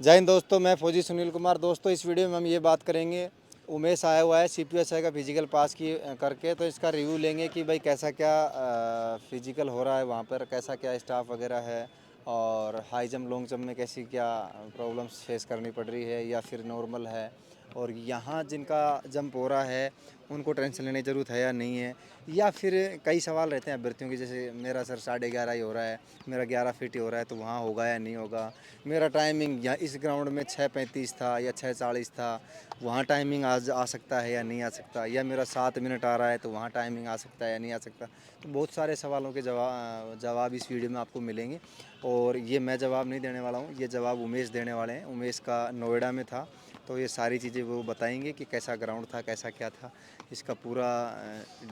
जय हिंद दोस्तों, मैं फौजी सुनील कुमार। दोस्तों, इस वीडियो में हम ये बात करेंगे, उमेश आया हुआ है CPSI का फिजिकल पास की करके, तो इसका रिव्यू लेंगे कि भाई कैसा क्या फिजिकल हो रहा है वहाँ पर, कैसा क्या स्टाफ वगैरह है और हाई जंप लॉन्ग जंप में कैसी क्या प्रॉब्लम्स फेस करनी पड़ रही है या फिर नॉर्मल है, और यहाँ जिनका जंप हो रहा है उनको टेंशन लेने की ज़रूरत है या नहीं है, या फिर कई सवाल रहते हैं अभ्यर्थियों के, जैसे मेरा सर 11:30 ही हो रहा है, मेरा 11 फीट ही हो रहा है, तो वहाँ होगा या नहीं होगा। मेरा टाइमिंग यहाँ इस ग्राउंड में 6:35 था या 6:40 था, वहाँ टाइमिंग आज आ सकता है या नहीं आ सकता, या मेरा 7 मिनट आ रहा है तो वहाँ टाइमिंग आ सकता है या नहीं आ सकता। तो बहुत सारे सवालों के जवाब इस वीडियो में आपको मिलेंगे, और ये मैं जवाब नहीं देने वाला हूँ, ये जवाब उमेश देने वाले हैं। उमेश का नोएडा में था, तो ये सारी चीज़ें वो बताएंगे कि कैसा ग्राउंड था, कैसा क्या था, इसका पूरा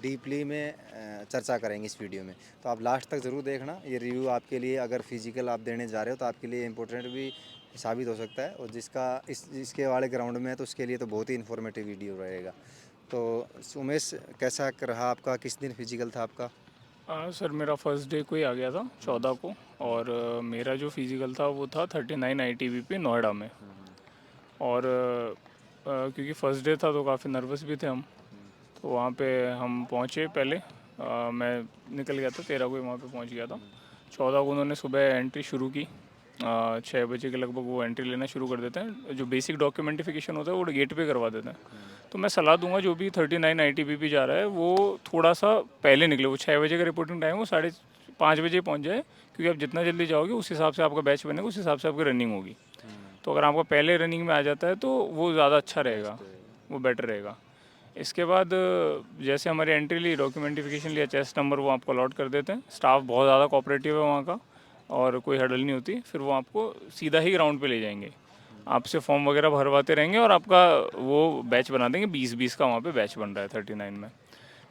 डीपली में चर्चा करेंगे इस वीडियो में। तो आप लास्ट तक ज़रूर देखना। ये रिव्यू आपके लिए, अगर फिजिकल आप देने जा रहे हो तो आपके लिए इम्पोर्टेंट भी साबित हो सकता है, और जिसका इसके वाले ग्राउंड में है तो उसके लिए तो बहुत ही इन्फॉर्मेटिव वीडियो रहेगा। तो उमेश, कैसा रहा आपका, किस दिन फिजिकल था आपका? सर मेरा फर्स्ट डे को ही आ गया था 14 को। और मेरा जो फिज़िकल था वो था 39 ITBP नोएडा में। और क्योंकि फर्स्ट डे था तो काफ़ी नर्वस भी थे हम। तो वहाँ पे हम पहुँचे पहले। मैं निकल गया था 13 को ही वहाँ पे पहुँच गया था। 14 को उन्होंने सुबह एंट्री शुरू की। 6 बजे के लगभग वो एंट्री लेना शुरू कर देते हैं। जो बेसिक डॉक्यूमेंटिफिकेशन होता है वो गेट पे करवा देते हैं। तो मैं सलाह दूंगा जो भी 39 ITBP जा रहा है वो थोड़ा सा पहले निकले। वो 6 बजे का रिपोर्टिंग टाइम, वो 5:30 पहुँच जाए, क्योंकि आप जितना जल्दी जाओगे उस हिसाब से आपका बैच बनेगा, उस हिसाब से आपकी रनिंग होगी। तो अगर आपका पहले रनिंग में आ जाता है तो वो ज़्यादा अच्छा रहेगा, वो बेटर रहेगा। इसके बाद जैसे हमारी एंट्री ली, डॉक्यूमेंटिफिकेशन लिया, चेस्ट नंबर, वो आपको अलॉट कर देते हैं। स्टाफ बहुत ज़्यादा कोऑपरेटिव है वहाँ का, और कोई हडल नहीं होती। फिर वो आपको सीधा ही ग्राउंड पे ले जाएंगे, आपसे फॉर्म वगैरह भरवाते रहेंगे और आपका वो बैच बना देंगे। 20-20 का वहाँ पे बैच बन रहा है 39 में।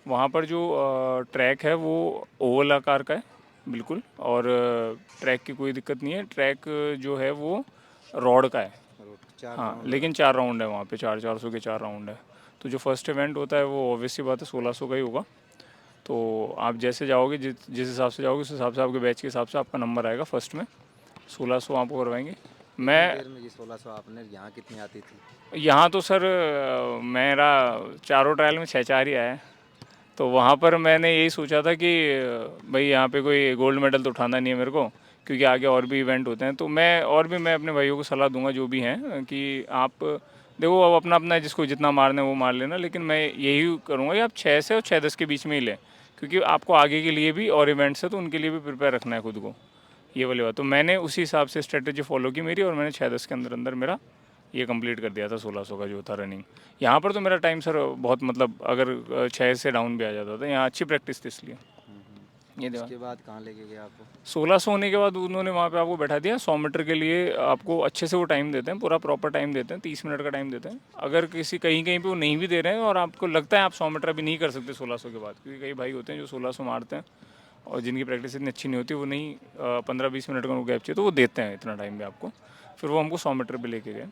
वहाँ पर जो ट्रैक है वो ओवल आकार का है बिल्कुल, और ट्रैक की कोई दिक्कत नहीं है। ट्रैक जो है वो रॉड का है। चार हाँ, राउंड लेकिन 4 राउंड है वहाँ पे, 400 के 4 राउंड है। तो जो फर्स्ट इवेंट होता है वो ऑब्वियसली बात है 1600 का ही होगा। तो आप जैसे जाओगे, जिस हिसाब से जाओगे उस हिसाब से आपके बैच के हिसाब से आपका नंबर आएगा फर्स्ट में। 1600 आपको करवाएंगे। कितनी मैं देर में? जी, 1600 आपने यहाँ कितनी आती थी? यहाँ तो सर मेरा चारों ट्रायल में 6-4 ही आया है। तो वहाँ पर मैंने यही सोचा था कि भाई यहाँ पे कोई गोल्ड मेडल तो उठाना नहीं है मेरे को, क्योंकि आगे और भी इवेंट होते हैं। तो मैं अपने भाइयों को सलाह दूंगा जो भी हैं कि आप देखो, अब अपना अपना है, जिसको जितना मारना है वो मार लेना, लेकिन मैं यही करूँगा कि आप 6 से और 6:10 के बीच में ही लें, क्योंकि आपको आगे के लिए भी और इवेंट्स है तो उनके लिए भी प्रिपेयर रखना है खुद को। ये वाली बात तो मैंने उसी हिसाब से स्ट्रेटेजी फॉलो की मेरी, और मैंने 6:10 के अंदर अंदर मेरा ये कंप्लीट कर दिया था 1600 का जो था रनिंग। यहाँ पर तो मेरा टाइम सर बहुत, मतलब अगर 6 से डाउन भी आ जाता था, यहाँ अच्छी प्रैक्टिस थी इसलिए। ये देवा उसके बाद कहाँ लेके गए आपको? 1600 होने के बाद उन्होंने वहाँ पे आपको बैठा दिया 100 मीटर के लिए। आपको अच्छे से वो टाइम देते हैं, पूरा प्रॉपर टाइम देते हैं, 30 मिनट का टाइम देते हैं। अगर किसी कहीं कहीं पे वो नहीं भी दे रहे हैं और आपको लगता है आप 100 मीटर अभी नहीं कर सकते 1600 के बाद, क्योंकि कई भाई होते हैं जो 1600 मारते हैं और जिनकी प्रैक्टिस इतनी अच्छी नहीं होती, वो नहीं 15-20 मिनट का उनको गैप चाहिए तो वो देते हैं इतना टाइम भी आपको। फिर वो हमको 100 मीटर पे लेके गए।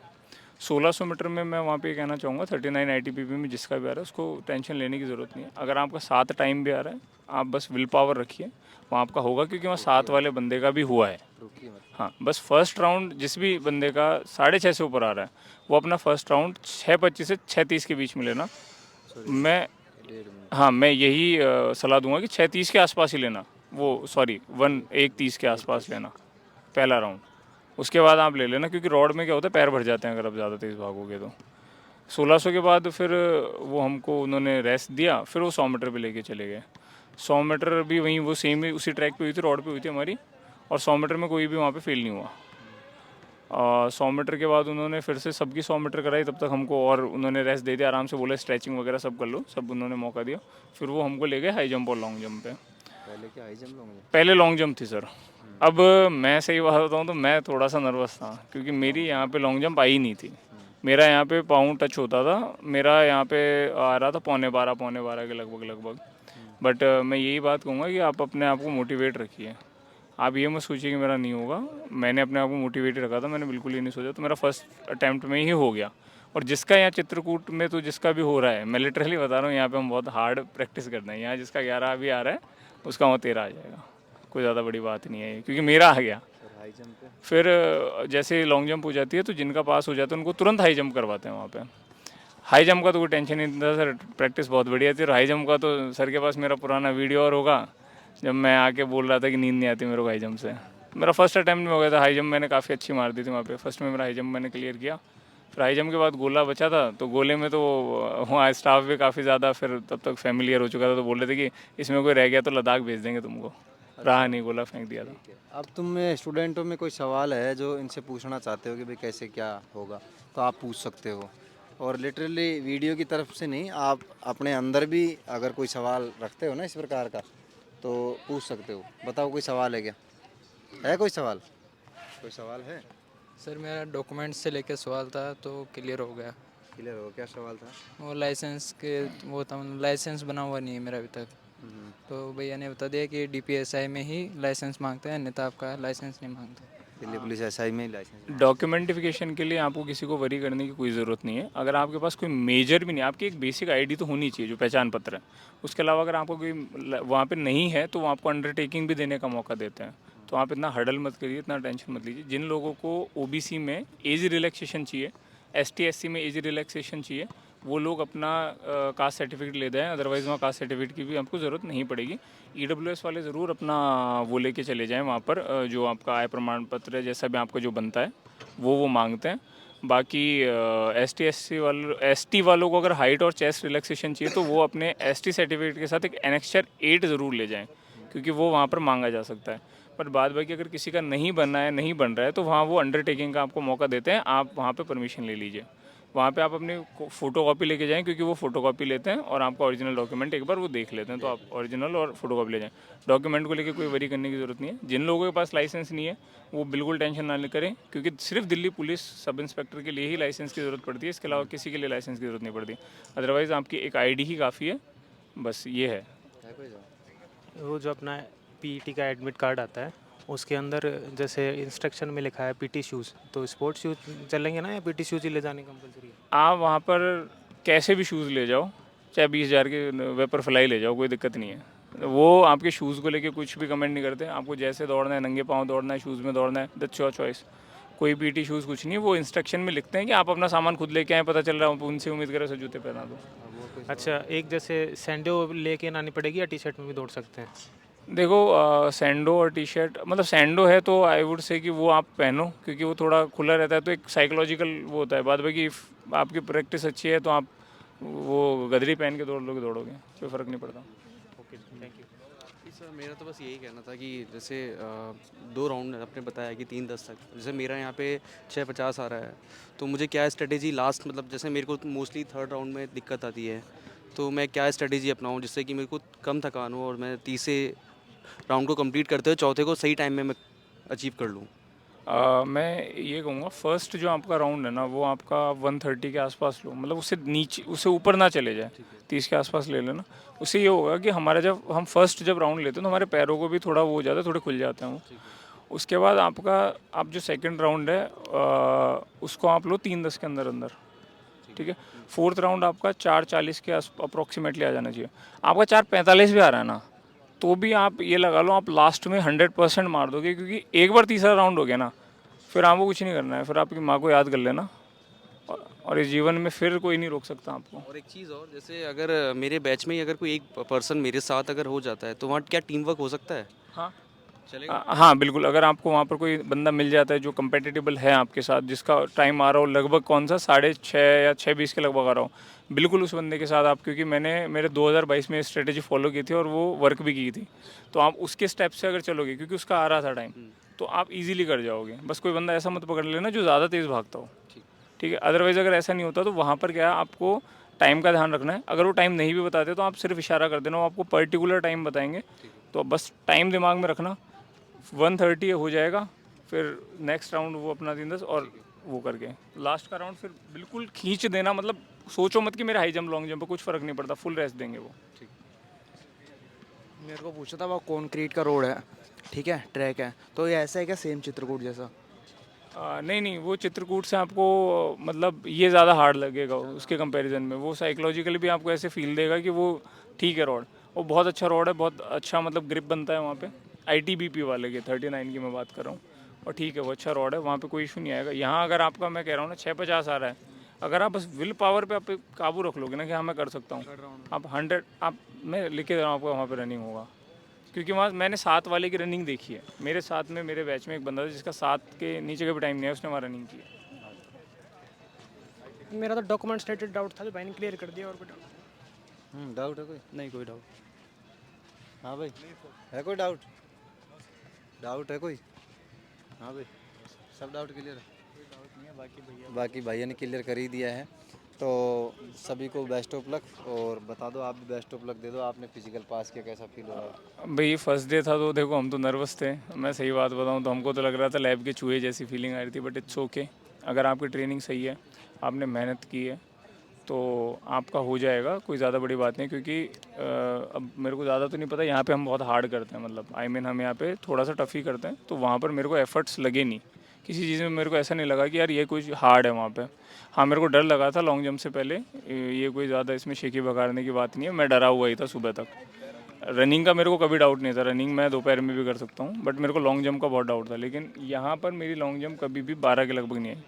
1600 मीटर में मैं वहाँ पे ये कहना चाहूँगा 39 ITBP में जिसका भी आ रहा है उसको टेंशन लेने की ज़रूरत नहीं है। अगर आपका 7 टाइम भी आ रहा है, आप बस विल पावर रखिए, वहाँ आपका होगा, क्योंकि वहाँ 7 वाले बंदे का भी हुआ है। रुकिए मत। हाँ, बस फर्स्ट राउंड जिस भी बंदे का 6.5 से ऊपर आ रहा है वो अपना फर्स्ट राउंड 6:25 से 6:30 के बीच में लेना। सॉरी, मैं 1.5 मिनट। हाँ, मैं यही सलाह दूंगा कि 6:30 के आसपास ही लेना, वो सॉरी 1:30 के एक आसपास तीस लेना पहला राउंड। उसके बाद आप ले लेना, क्योंकि रोड में क्या होता है, पैर भर जाते हैं अगर आप ज़्यादा तेज़ भागोगे तो। 1600 के बाद फिर वो हमको उन्होंने रेस्ट दिया, फिर वो 100 मीटर पे लेके चले गए। 100 मीटर भी वहीं वो सेम ही उसी ट्रैक पे हुई थी, रोड पे हुई थी हमारी। और 100 मीटर में कोई भी वहाँ पे फेल नहीं हुआ। 100 मीटर के बाद उन्होंने फिर से सबकी 100 मीटर कराई, तब तक हमको और उन्होंने रेस्ट दे दिया, आराम से बोला स्ट्रेचिंग वगैरह सब कर लो, सब उन्होंने मौका दिया। फिर वो हमको ले गए हाई जंप और लॉन्ग जंप पे। पहले क्या हाई जंप लोगे? पहले लॉन्ग जंप थी सर। अब मैं सही बात बताऊँ तो मैं थोड़ा सा नर्वस था, क्योंकि मेरी यहाँ पे लॉन्ग जंप आई नहीं थी। मेरा यहाँ पे पाँव टच होता था, मेरा यहाँ पे आ रहा था पौने बारह के लगभग लगभग। बट मैं यही बात कहूँगा कि आप अपने आप को मोटिवेट रखिए। आप ये मत सोचिए कि मेरा नहीं होगा। मैंने अपने आप को मोटिवेट रखा था, मैंने बिल्कुल ये नहीं सोचा, तो मेरा फर्स्ट अटैम्प्ट में ही हो गया। और जिसका यहाँ चित्रकूट में तो जिसका भी हो रहा है, मैं लिटरली बता रहा हूँ, यहाँ पे हम बहुत हार्ड प्रैक्टिस करते हैं। यहाँ जिसका 11 अभी आ रहा है उसका वहाँ 13 आ जाएगा। कोई ज़्यादा बड़ी बात नहीं है ये, क्योंकि मेरा आ गया। सर, हाई जंप पे फिर जैसे लॉन्ग जंप हो जाती है तो जिनका पास हो जाता है उनको तुरंत हाई जंप करवाते हैं वहाँ पे। हाई जंप का तो कोई टेंशन नहीं था सर, प्रैक्टिस बहुत बढ़िया थी। और हाई जंप का तो सर के पास मेरा पुराना वीडियो और होगा जब मैं आके बोल रहा था कि नींद नहीं आती मेरे को हाई जंप से। मेरा फर्स्ट अटैम्प्ट में हो गया था हाई जंप, मैंने काफ़ी अच्छी मार दी थी वहाँ पे। फर्स्ट में मेरा हाई जंप मैंने क्लियर किया। फिर हाई जंप के बाद गोला बचा था, तो गोले में तो वहाँ स्टाफ भी काफ़ी ज़्यादा फिर तब तक फैमिलियर हो चुका था, तो बोल रहे थे कि इसमें कोई रह गया तो लद्दाख भेज देंगे तुमको। रहा नहीं, गोला फेंक दिया था। अब तुम में स्टूडेंटों में कोई सवाल है जो इनसे पूछना चाहते हो कि भाई कैसे क्या होगा, तो आप पूछ सकते हो। और लिटरली वीडियो की तरफ से नहीं, आप अपने अंदर भी अगर कोई सवाल रखते हो ना इस प्रकार का तो पूछ सकते हो। बताओ कोई सवाल है क्या? है कोई सवाल? कोई सवाल है? सर मेरा डॉक्यूमेंट से लेके सवाल था तो क्लियर हो गया। क्लियर हो? क्या सवाल था? वो लाइसेंस के वो था, मतलब लाइसेंस बना हुआ नहीं है मेरा अभी तक। तो भैया ने बता दिया कि डीपीएसआई में ही लाइसेंस मांगते हैं, अन्यथा आपका लाइसेंस नहीं मांगते। दिल्ली पुलिस एसआई में लाइसेंस? डॉक्यूमेंटिफिकेशन के लिए आपको किसी को वरी करने की कोई ज़रूरत नहीं है। अगर आपके पास कोई मेजर भी नहीं, आपकी एक बेसिक आईडी तो होनी चाहिए जो पहचान पत्र है। उसके अलावा अगर आपको कोई वहाँ पे नहीं है तो वो आपको अंडरटेकिंग भी देने का मौका देते हैं। तो आप इतना हडल मत करिए, इतना टेंशन मत लीजिए। जिन लोगों को ओबीसी में एज रिलैक्सेशन चाहिए, एसटी एससी में एज रिलैक्सेशन चाहिए, वो लोग अपना कास्ट सर्टिफिकेट ले जाएं। अदरवाइज़ वहाँ कास्ट सर्टिफिकेट की भी आपको ज़रूरत नहीं पड़ेगी। ईडब्ल्यूएस वाले ज़रूर अपना वो लेके चले जाएं वहाँ पर, जो आपका आय प्रमाण पत्र है जैसा भी आपका जो बनता है वो मांगते हैं। बाकी एसटी वालों को अगर हाइट और चेस्ट रिलैक्सेशन चाहिए तो वो अपने एसटी सर्टिफिकेट के साथ एक एनेक्चर 8 ज़रूर ले जाएं, क्योंकि वो वहाँ पर मांगा जा सकता है। पर बाद बाकी अगर किसी का नहीं बनना है, नहीं बन रहा है, तो वहाँ वो अंडरटेकिंग का आपको मौका देते हैं। आप वहाँ पे परमिशन ले लीजिए। वहाँ पे आप अपनी फ़ोटोकॉपी लेके जाएं, क्योंकि वो फ़ोटोकॉपी लेते हैं और आपका ओरिजिनल डॉक्यूमेंट एक बार वो देख लेते हैं। तो आप ओरिजिनल और फ़ोटोकॉपी ले जाएं। डॉक्यूमेंट को लेके कोई वरी करने की ज़रूरत नहीं है। जिन लोगों के पास लाइसेंस नहीं है वो बिल्कुल टेंशन ना करें, क्योंकि सिर्फ दिल्ली पुलिस सब इंस्पेक्टर के लिए ही लाइसेंस की ज़रूरत पड़ती है। इसके अलावा किसी के लिए लाइसेंस की ज़रूरत नहीं पड़ती। अदरवाइज़ आपकी एक आईडी ही काफ़ी है, बस ये है। वो जो अपना पीईटी का एडमिट कार्ड आता है उसके अंदर जैसे इंस्ट्रक्शन में लिखा है पीटी शूज़, तो स्पोर्ट्स शूज़ चलेंगे ना या पीटी शूज़ ही ले जाने कंपलसरी है? आप वहाँ पर कैसे भी शूज़ ले जाओ, चाहे 20,000 के वेपरफ्लाई ले जाओ, कोई दिक्कत नहीं है। वो आपके शूज़ को लेके कुछ भी कमेंट नहीं करते। आपको जैसे दौड़ना है, नंगे पाँव दौड़ना है, शूज़ में दौड़ना है, दैट्स योर चॉइस। कोई पीटी शूज़ कुछ नहीं है। वो इंस्ट्रक्शन में लिखते हैं कि आप अपना सामान खुद लेके आए, पता चल रहा है उनसे उम्मीद करें से जूते पहना दो। अच्छा, एक जैसे सैंडो लेके आनी पड़ेगी या टी शर्ट में भी दौड़ सकते हैं? देखो सैंडो और टी शर्ट, मतलब सैंडो है तो आई वुड से कि वो आप पहनो, क्योंकि वो थोड़ा खुला रहता है, तो एक साइकोलॉजिकल वो होता है। बाद बाकी आपकी प्रैक्टिस अच्छी है तो आप वो गदरी पहन के दौड़ोगे, कोई फ़र्क नहीं पड़ता। Okay, thank you. जी सर, मेरा तो बस यही कहना था कि जैसे 2 राउंड आपने बताया कि 3:10 तक, जैसे मेरा यहाँ पे 6:50 आ रहा है, तो मुझे क्या स्ट्रेटेजी लास्ट, मतलब जैसे मेरे को मोस्टली थर्ड राउंड में दिक्कत आती है, तो मैं क्या स्ट्रेटेजी अपनाऊँ जिससे कि मेरे को कम थकान हो और मैं तीसरे राउंड को कंप्लीट करते हुए चौथे को सही टाइम में मैं अचीव कर लूँ? मैं ये कहूँगा फर्स्ट जो आपका राउंड है ना वो आपका 130 के आसपास लो, मतलब उससे नीचे, उससे ऊपर ना चले जाए, 30 के आसपास ले लेना। उससे ये होगा कि हमारा जब हम फर्स्ट जब राउंड लेते हैं तो हमारे पैरों को भी थोड़ा वो हो जाता है, थोड़े खुल जाते हैं वो। उसके बाद आप जो सेकंड राउंड है उसको आप लो 3:10 के अंदर अंदर, ठीक है। फोर्थ राउंड आपका 4:40 के अप्रॉक्सीमेटली आ जाना चाहिए। आपका 4:45 भी आ रहा है ना, तो भी आप ये लगा लो आप लास्ट में 100% मार दोगे, क्योंकि एक बार तीसरा राउंड हो गया ना फिर आपको कुछ नहीं करना है। फिर आपकी माँ को याद कर लेना, और इस जीवन में फिर कोई नहीं रोक सकता आपको। और एक चीज़ और, जैसे अगर मेरे बैच में ही अगर कोई एक पर्सन मेरे साथ अगर हो जाता है तो वहाँ क्या टीम वर्क हो सकता है? हाँ चलेगा? हाँ बिल्कुल। अगर आपको वहाँ पर कोई बंदा मिल जाता है जो कंपेटिटेबल है आपके साथ, जिसका टाइम आ रहा हो लगभग कौन सा 6:30 या 6:20 के लगभग आ रहा हो, बिल्कुल उस बंदे के साथ आप, क्योंकि मैंने मेरे 2022 में स्ट्रेटेजी फॉलो की थी और वो वर्क भी की थी, तो आप उसके स्टेप से अगर चलोगे, क्योंकि उसका आ रहा था टाइम, तो आप इजीली कर जाओगे। बस कोई बंदा ऐसा मत पकड़ लेना जो ज़्यादा तेज़ भागता हो, ठीक है। अदरवाइज़ अगर ऐसा नहीं होता तो वहाँ पर क्या है, आपको टाइम का ध्यान रखना है। अगर वो टाइम नहीं भी बताते तो आप सिर्फ इशारा कर देना, वो आपको पर्टिकुलर टाइम बताएंगे, तो बस टाइम दिमाग में रखना। 1:30 हो जाएगा, फिर नेक्स्ट राउंड वो अपना 3:10 और वो करके लास्ट का राउंड फिर बिल्कुल खींच देना। मतलब सोचो मत कि मेरा हाई जंप लॉन्ग जंप है, कुछ फ़र्क नहीं पड़ता, फुल रेस्ट देंगे वो। मेरे को पूछा था, वो कॉन्क्रीट का रोड है, ठीक है, ट्रैक है, तो ये ऐसा है क्या सेम चित्रकूट जैसा? नहीं, वो चित्रकूट से आपको मतलब ये ज़्यादा हार्ड लगेगा उसके कंपैरिजन में। वो साइकोलॉजिकली भी आपको ऐसे फील देगा कि वो ठीक है रोड, वो बहुत अच्छा रोड है, बहुत अच्छा मतलब ग्रिप बनता है वहाँ पे। ITBP वाले के 39 की मैं बात कर रहा हूँ, और ठीक है वो अच्छा रॉड है, वहाँ पे कोई इशू नहीं आएगा। यहाँ अगर आपका मैं कह रहा हूँ ना 650 आ रहा है, अगर आप बस विल पावर पे आप पे काबू रख लोगे ना कि हाँ मैं कर सकता हूँ, आप 100 आप मैं लिख के दे रहा हूँ आपको वहाँ पे रनिंग होगा। क्योंकि वहाँ मैंने 7 वाले की रनिंग देखी है, मेरे साथ में मेरे बैच में एक बंदा था जिसका 7 के नीचे का भी टाइम नहीं है, उसने वहाँ रनिंग की है। मेरा तो डॉक्यूमेंट रिलेटेड डाउट था, तो भाई ने क्लियर कर दिया। और कोई डाउट डाउट है कोई? नहीं कोई डाउट। हाँ भाई, है कोई डाउट? डाउट है कोई? हाँ भाई, सब डाउट क्लियर है? बाकी भैया ने क्लियर कर ही दिया है। तो सभी को बेस्ट ऑफ लक, और बता दो आप भी बेस्ट ऑफ लक दे दो, आपने फिजिकल पास किया, कैसा फील हो रहा है? भाई फर्स्ट डे था तो देखो हम तो नर्वस थे, मैं सही बात बताऊं तो हमको तो लग रहा था लैब के चूहे जैसी फीलिंग आ रही थी, बट इट्स ओके। अगर आपकी ट्रेनिंग सही है, आपने मेहनत की है, तो आपका हो जाएगा, कोई ज़्यादा बड़ी बात नहीं। क्योंकि अब मेरे को ज़्यादा तो नहीं पता, यहाँ पे हम बहुत हार्ड करते हैं, मतलब हम यहाँ पे थोड़ा सा टफ ही करते हैं, तो वहाँ पर मेरे को एफर्ट्स लगे नहीं किसी चीज़ में, मेरे को ऐसा नहीं लगा कि यार ये कुछ हार्ड है वहाँ पे। हाँ मेरे को डर लगा था लॉन्ग जंप से पहले, ये कोई ज़्यादा इसमें शेखी भगाड़ने की बात नहीं है, मैं डरा हुआ ही था सुबह तक। रनिंग का मेरे को कभी डाउट नहीं था, रनिंग मैं दोपहर में भी कर सकता हूँ, बट मेरे को लॉन्ग जंप का बहुत डाउट था। लेकिन यहाँ पर मेरी लॉन्ग जंप कभी भी 12 के लगभग नहीं आई,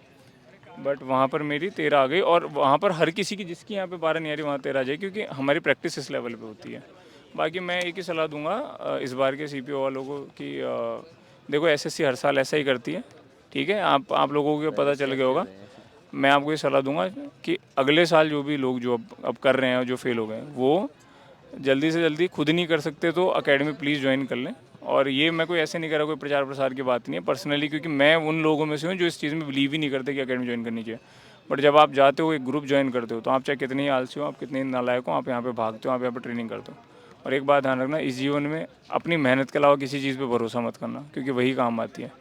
बट वहाँ पर मेरी 13 आ गई। और वहाँ पर हर किसी की, जिसकी यहाँ पे 12 नहीं आ रही, वहाँ 13 आ जाए, क्योंकि हमारी प्रैक्टिस इस लेवल पे होती है। बाकी मैं एक ही सलाह दूंगा इस बार के सीपीओ वालों को कि देखो एसएससी हर साल ऐसा ही करती है, ठीक है, आप लोगों को पता चल गया होगा। मैं आपको ये सलाह दूंगा कि अगले साल जो भी लोग जो अब कर रहे हैं, जो फेल हो गए, वो जल्दी से जल्दी खुद नहीं कर सकते तो एकेडमी प्लीज़ ज्वाइन कर लें। और ये मैं कोई ऐसे नहीं कर रहा, कोई प्रचार प्रसार की बात नहीं है पर्सनली, क्योंकि मैं उन लोगों में से हूँ जो इस चीज़ में बिलीव ही नहीं करते कि एकेडमी ज्वाइन करनी चाहिए। बट जब आप जाते हो, एक ग्रुप ज्वाइन करते हो, तो आप चाहे कितने ही आलसी हो, आप कितने ही नालायक हो, आप यहाँ पे भागते हो, आप यहाँ पे ट्रेनिंग करते हो। और एक बात ध्यान रखना, इस जीवन में अपनी मेहनत के अलावा किसी चीज़ पे भरोसा मत करना, क्योंकि वही काम आती है।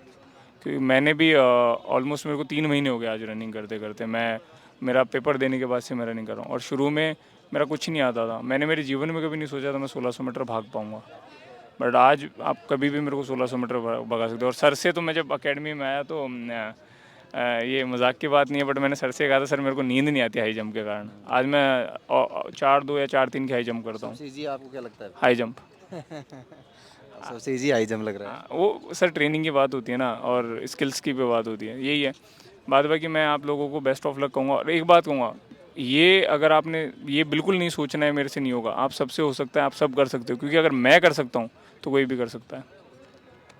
क्योंकि मैंने भी ऑलमोस्ट मेरे को 3 महीने हो गए आज रनिंग करते करते। मैं मेरा पेपर देने के बाद से मैं रनिंग कर रहा हूँ, और शुरू में मेरा कुछ नहीं आता था, मैंने मेरे जीवन में कभी नहीं सोचा था मैं 1600 मीटर भाग पाऊँगा। बट आज आप कभी भी मेरे को 1600 मीटर भगा सकते हो। और सर से तो मैं जब एकेडमी में आया तो ये मजाक की बात नहीं है, बट मैंने सर से कहा था सर मेरे को नींद नहीं आती हाई जंप के कारण। आज मैं 4-2 या 4-3 की हाई जंप करता हूँ। सबसे ईजी आपको क्या लगता है? हाई जंप सबसे ईजी हाई जंप लग रहा है। वो सर ट्रेनिंग की बात होती है ना, और स्किल्स की भी बात होती है, यही है बात। बाकी मैं आप लोगों को बेस्ट ऑफ लक कहूँगा। और एक बात कहूँगा, ये अगर आपने ये बिल्कुल नहीं सोचना है मेरे से नहीं होगा, आप सबसे हो सकता है, आप सब कर सकते हो, क्योंकि अगर मैं कर सकता हूँ तो कोई भी कर सकता है।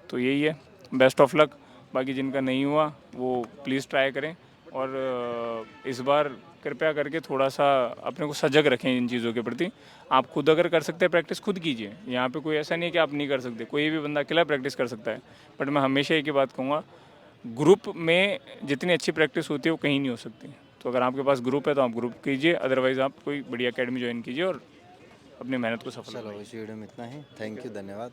तो यही है, बेस्ट ऑफ लक। बाकी जिनका नहीं हुआ वो प्लीज़ ट्राई करें, और इस बार कृपया करके थोड़ा सा अपने को सजग रखें इन चीज़ों के प्रति। आप खुद अगर कर सकते हैं प्रैक्टिस खुद कीजिए, यहाँ पे कोई ऐसा नहीं है कि आप नहीं कर सकते, कोई भी बंदा अकेला प्रैक्टिस कर सकता है। बट मैं हमेशा एक ही बात कहूँगा, ग्रुप में जितनी अच्छी प्रैक्टिस होती है वो कहीं नहीं हो सकती। तो अगर आपके पास ग्रुप है तो आप ग्रुप कीजिए, अदरवाइज़ आप कोई बढ़िया अकेडमी ज्वाइन कीजिए और अपनी मेहनत को सफल चलो बनाइए। इस वीडियो में इतना ही। थैंक यू, धन्यवाद।